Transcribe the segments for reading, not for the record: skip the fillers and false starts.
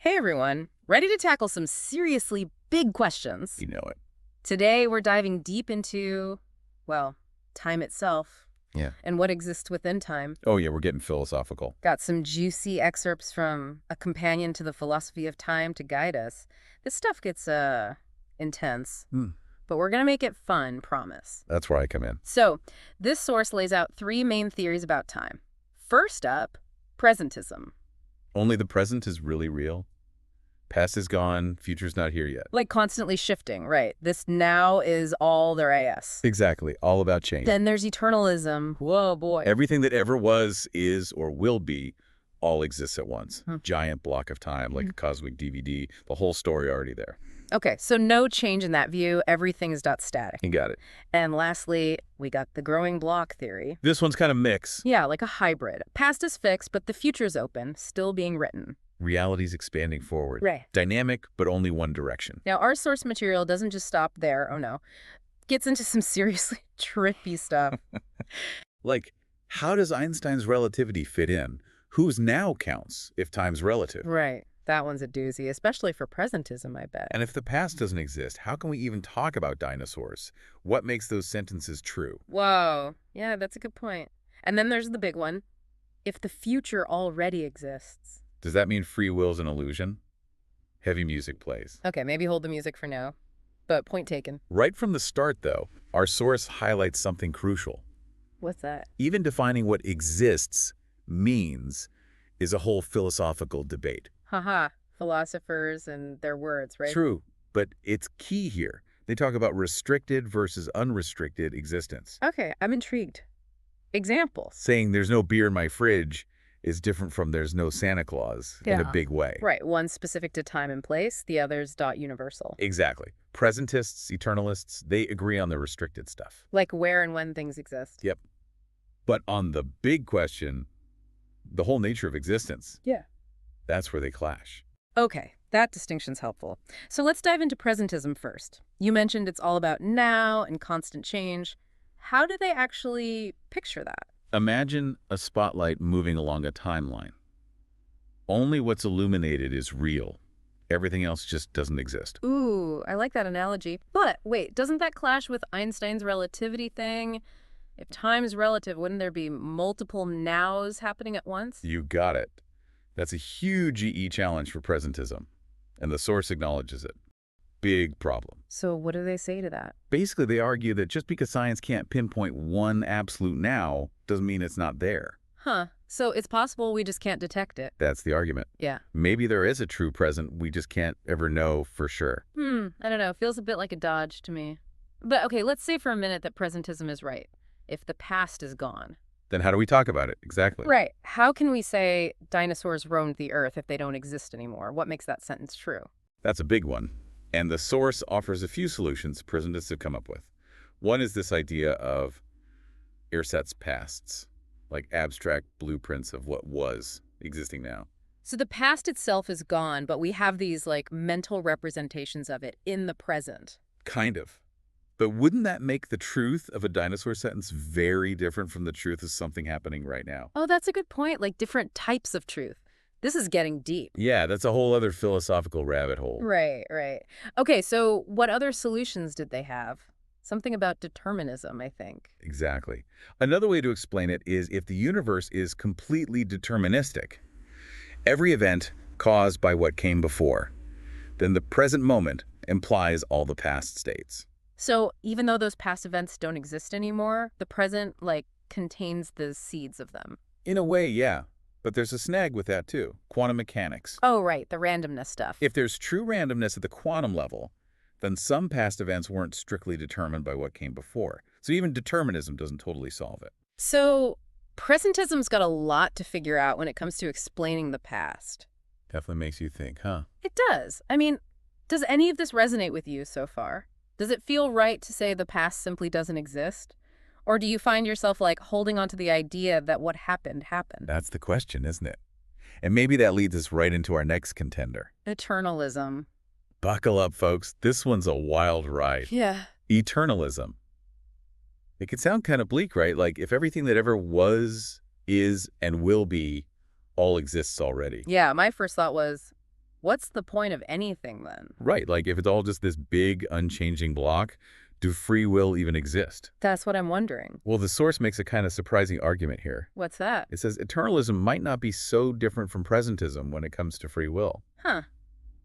Hey everyone, ready to tackle some seriously big questions? You know it. Today we're diving deep into, well, time itself Yeah. and what exists within time. Oh, yeah, we're getting philosophical. Got some juicy excerpts from A Companion to the Philosophy of Time to guide us. This stuff gets, intense, but we're gonna make it fun, promise. That's where I come in. So, this source lays out three main theories about time. First up, presentism. Only the present is really real. Past is gone, future's not here yet. Like constantly shifting, right? This now is all there is. Exactly, all about change. Then there's eternalism. Whoa, boy. Everything that ever was, is, or will be, all exists at once. Hmm. Giant block of time, like a cosmic DVD, the whole story already there. Okay, so no change in that view. Everything is dot static. You got it. And lastly, we got the growing block theory. This one's kind of mix. Yeah, like a hybrid. Past is fixed, but the future's open, still being written. Reality's expanding forward. Right. Dynamic, but only one direction. Now, our source material doesn't just stop there. Oh, no. Gets into some seriously trippy stuff. Like, how does Einstein's relativity fit in? Whose now counts if time's relative? Right. That one's a doozy, especially for presentism, I bet. And if the past doesn't exist, how can we even talk about dinosaurs? What makes those sentences true? Whoa. Yeah, that's a good point. And then there's the big one. If the future already exists. Does that mean free will's an illusion? Heavy music plays. Okay, maybe hold the music for now. But point taken. Right from the start, though, our source highlights something crucial. What's that? Even defining what exists means is a whole philosophical debate. Haha. Philosophers and their words, right? True, but it's key here. They talk about restricted versus unrestricted existence. Okay, I'm intrigued. Examples. Saying there's no beer in my fridge is different from there's no Santa Claus in a Yeah. big way. Right, one specific to time and place, the other's dot universal. Exactly. Presentists, eternalists, they agree on the restricted stuff. Like where and when things exist. Yep. But on the big question, the whole nature of existence, Yeah. that's where they clash. Okay, that distinction's helpful. So let's dive into presentism first. You mentioned it's all about now and constant change. How do they actually picture that? Imagine a spotlight moving along a timeline. Only what's illuminated is real. Everything else just doesn't exist. Ooh, I like that analogy. But wait, doesn't that clash with Einstein's relativity thing? If time's relative, wouldn't there be multiple nows happening at once? You got it. That's a huge EE challenge for presentism, and the source acknowledges it. Big problem. So what do they say to that? Basically, they argue that just because science can't pinpoint one absolute now doesn't mean it's not there. Huh. So it's possible we just can't detect it. That's the argument. Yeah. Maybe there is a true present, we just can't ever know for sure. I don't know. Feels a bit like a dodge to me. But okay, let's say for a minute that presentism is right. If the past is gone. Then how do we talk about it? Exactly. Right. How can we say dinosaurs roamed the earth if they don't exist anymore? What makes that sentence true? That's a big one. And the source offers a few solutions presentists have come up with. One is this idea of ersatz pasts, like abstract blueprints of what was existing now. So the past itself is gone, but we have these like mental representations of it in the present. Kind of. But wouldn't that make the truth of a dinosaur sentence very different from the truth of something happening right now? Oh, that's a good point. Like different types of truth. This is getting deep. Yeah, that's a whole other philosophical rabbit hole. Right, right. Okay, so what other solutions did they have? Something about determinism, I think. Exactly. Another way to explain it is if the universe is completely deterministic, every event caused by what came before, then the present moment implies all the past states. So even though those past events don't exist anymore, the present, like, contains the seeds of them. In a way, yeah. But there's a snag with that, too. Quantum mechanics. Oh, right, the randomness stuff. If there's true randomness at the quantum level, then some past events weren't strictly determined by what came before. So even determinism doesn't totally solve it. So presentism's got a lot to figure out when it comes to explaining the past. Definitely makes you think, huh? It does. I mean, does any of this resonate with you so far? Does it feel right to say the past simply doesn't exist? Or do you find yourself, like, holding on to the idea that what happened, happened? That's the question, isn't it? And maybe that leads us right into our next contender. Eternalism. Buckle up, folks. This one's a wild ride. Yeah. Eternalism. It could sound kind of bleak, right? Like if everything that ever was, is, and will be all exists already. Yeah, my first thought was, What's the point of anything then? Right, like if it's all just this big, unchanging block, do free will even exist? That's what I'm wondering. Well, the source makes a kind of surprising argument here. What's that? It says eternalism might not be so different from presentism when it comes to free will. Huh.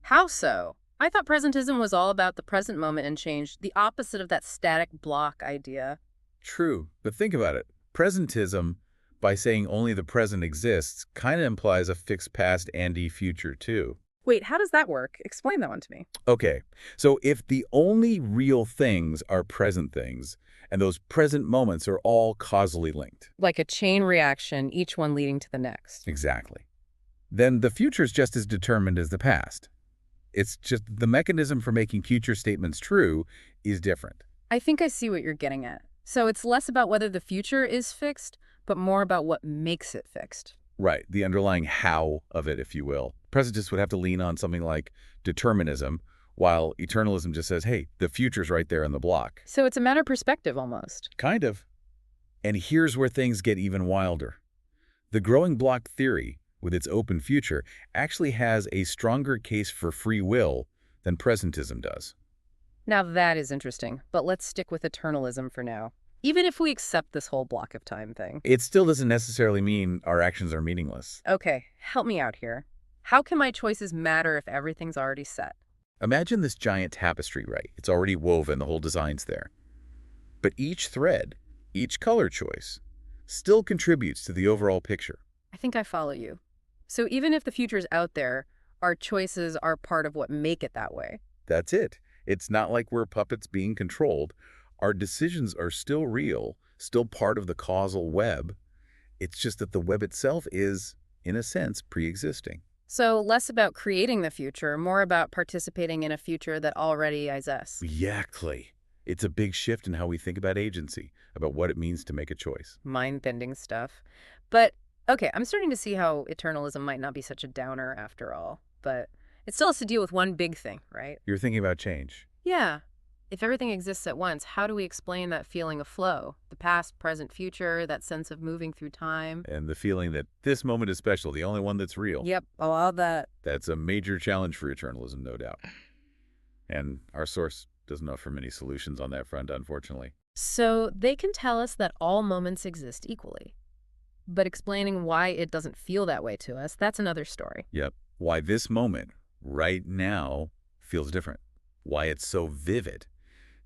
How so? I thought presentism was all about the present moment and change, the opposite of that static block idea. True, but think about it. Presentism, by saying only the present exists, kind of implies a fixed past and future too. Wait, how does that work? Explain that one to me. Okay, so if the only real things are present things, and those present moments are all causally linked. Like a chain reaction, each one leading to the next. Exactly. Then the future is just as determined as the past. It's just the mechanism for making future statements true is different. I think I see what you're getting at. So it's less about whether the future is fixed, but more about what makes it fixed. Right, the underlying how of it, if you will. Presentists would have to lean on something like determinism, while eternalism just says, hey, the future's right there in the block. So it's a matter of perspective almost. Kind of. And here's where things get even wilder. The growing block theory, with its open future, actually has a stronger case for free will than presentism does. Now that is interesting, but let's stick with eternalism for now. Even if we accept this whole block of time thing. It still doesn't necessarily mean our actions are meaningless. Okay, help me out here. How can my choices matter if everything's already set? Imagine this giant tapestry, right? It's already woven, the whole design's there. But each thread, each color choice, still contributes to the overall picture. I think I follow you. So even if the future's out there, our choices are part of what make it that way. That's it. It's not like we're puppets being controlled. Our decisions are still real, still part of the causal web. It's just that the web itself is, in a sense, pre-existing. So less about creating the future, more about participating in a future that already exists. Exactly. It's a big shift in how we think about agency, about what it means to make a choice. Mind-bending stuff. But, okay, I'm starting to see how eternalism might not be such a downer after all. But it still has to deal with one big thing, right? You're thinking about change. Yeah. If everything exists at once, how do we explain that feeling of flow? The past, present, future, that sense of moving through time? And the feeling that this moment is special, the only one that's real. Yep, all that. That's a major challenge for eternalism, no doubt. And our source doesn't offer many solutions on that front, unfortunately. So they can tell us that all moments exist equally. But explaining why it doesn't feel that way to us, that's another story. Yep. Why this moment, right now, feels different. Why it's so vivid.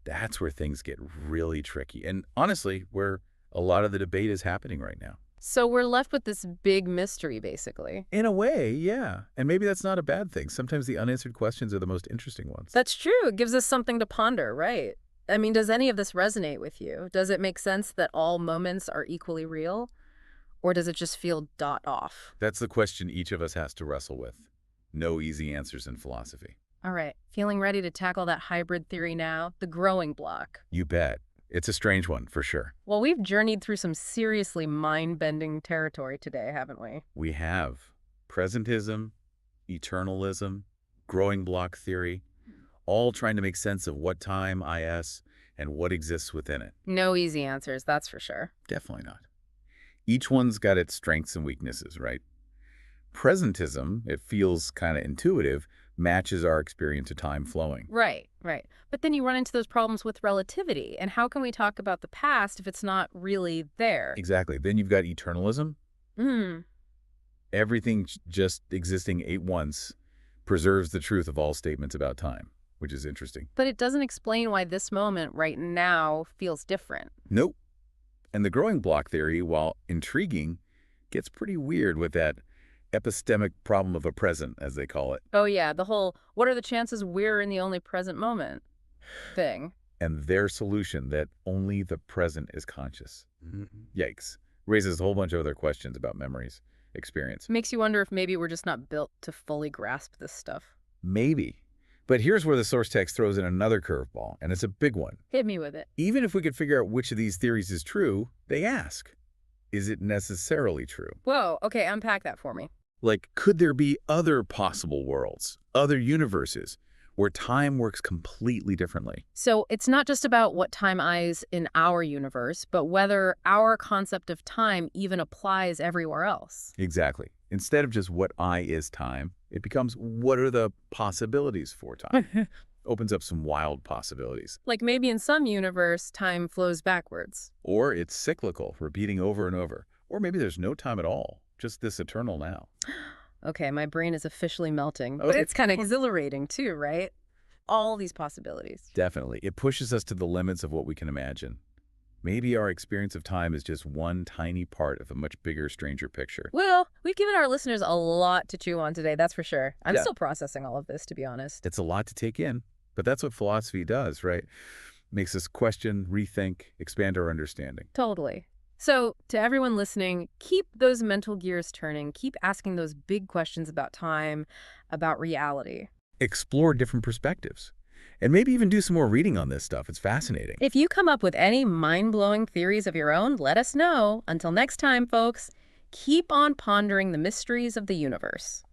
That's where things get really tricky. And honestly, where a lot of the debate is happening right now. So we're left with this big mystery, basically. In a way, yeah. And maybe that's not a bad thing. Sometimes the unanswered questions are the most interesting ones. That's true. It gives us something to ponder, right? I mean, does any of this resonate with you? Does it make sense that all moments are equally real? Or does it just feel dot off? That's the question each of us has to wrestle with. No easy answers in philosophy. All right, feeling ready to tackle that hybrid theory now? The growing block. You bet. It's a strange one, for sure. Well, we've journeyed through some seriously mind-bending territory today, haven't we? We have presentism, eternalism, growing block theory, all trying to make sense of what time is and what exists within it. No easy answers, that's for sure. Definitely not. Each one's got its strengths and weaknesses, right? Presentism, it feels kind of intuitive, matches our experience of time flowing. Right, right. But then you run into those problems with relativity. And how can we talk about the past if it's not really there? Exactly. Then you've got eternalism. Everything just existing at once preserves the truth of all statements about time, which is interesting. But it doesn't explain why this moment right now feels different. Nope. And the growing block theory, while intriguing, gets pretty weird with that epistemic problem of a present, as they call it. Oh yeah, the whole, what are the chances we're in the only present moment thing. And their solution that only the present is conscious. Yikes. Raises a whole bunch of other questions about memories, experience. Makes you wonder if maybe we're just not built to fully grasp this stuff. Maybe. But here's where the source text throws in another curveball, and it's a big one. Hit me with it. Even if we could figure out which of these theories is true, they ask, is it necessarily true? Whoa, okay, unpack that for me. Like, could there be other possible worlds, other universes, where time works completely differently? So it's not just about what time is in our universe, but whether our concept of time even applies everywhere else. Exactly. Instead of just what I is time, It becomes, what are the possibilities for time? Opens up some wild possibilities. Like maybe in some universe, time flows backwards. Or it's cyclical, repeating over and over. Or maybe there's no time at all, just this eternal now. Okay, my brain is officially melting, but Okay. it's kind of exhilarating too, right? All these possibilities. Definitely. It pushes us to the limits of what we can imagine. Maybe our experience of time is just one tiny part of a much bigger, stranger picture. Well, we've given our listeners a lot to chew on today, that's for sure. I'm Yeah. still processing all of this, to be honest. It's a lot to take in, but that's what philosophy does, right? Makes us question, rethink, expand our understanding. Totally. So, to everyone listening, keep those mental gears turning. Keep asking those big questions about time, about reality. Explore different perspectives. And maybe even do some more reading on this stuff. It's fascinating. If you come up with any mind-blowing theories of your own, let us know. Until next time, folks, keep on pondering the mysteries of the universe.